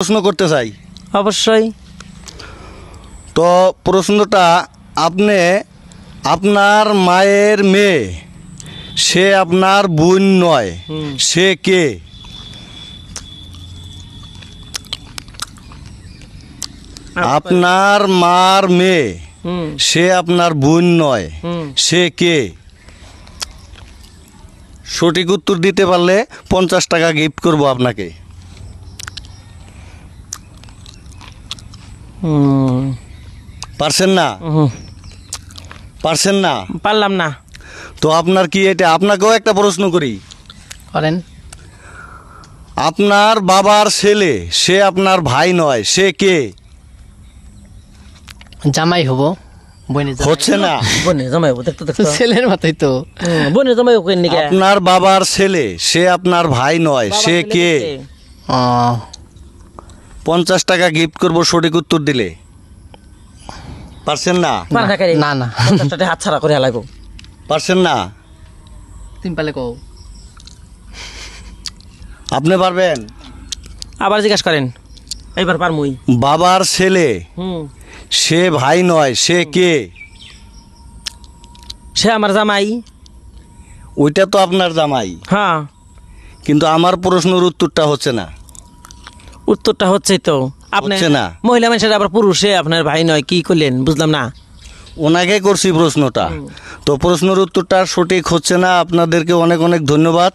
প্রশ্ন করতে চাই। অবশ্যই। তো প্রশ্নটা, আপনি আপনার মায়ের মেয়ে, সে আপনার বোন নয়, সে কে? আপনার মার মেয়ে, সে আপনার বোন নয়, সে কে? সঠিক উত্তর দিতে পারলে 50 টাকা গিফট করব আপনাকে। পারছেন না? পারছেন না? পারলাম না। তো আপনার কি এটা, আপনাকেও একটা প্রশ্ন করি। করেন। আপনার বাবার ছেলে, সে আপনার ভাই নয়, সে কে? জামাই হব। বোনের জামাই। হচ্ছে না। বনে জমাই দেখতে দেখতে ছেলের মতোই তো। বনে জমাই কেন নিকে? আপনার বাবার ছেলে, সে আপনার ভাই নয়, সে কে? 50 টাকা গিফট করব সঠিক উত্তর দিলে। পারছেন না? না না হাত ছাড়া করে লাগবো। পারছেন না? তুমি পালে কও। আপনি পারবেন? আবার জিজ্ঞাসা করেন। এইবার পারমুই। বাবার ছেলে, সে ভাই নয়, সে কে? সে আমার জামাই। ওইটা তো আপনার জামাই, হ্যাঁ। কিন্তু আমার প্রশ্নের উত্তরটা হচ্ছে না। উত্তরটা হচ্ছে তো আপনি হচ্ছে না। মহিলা মানুষের আবার পুরুষে আপনার ভাই নয়, কি করলেন বুঝলাম না। ওনাকে করছি প্রশ্নটা, তো প্রশ্নের উত্তরটা সঠিক হচ্ছে না। আপনাদেরকে অনেক অনেক ধন্যবাদ।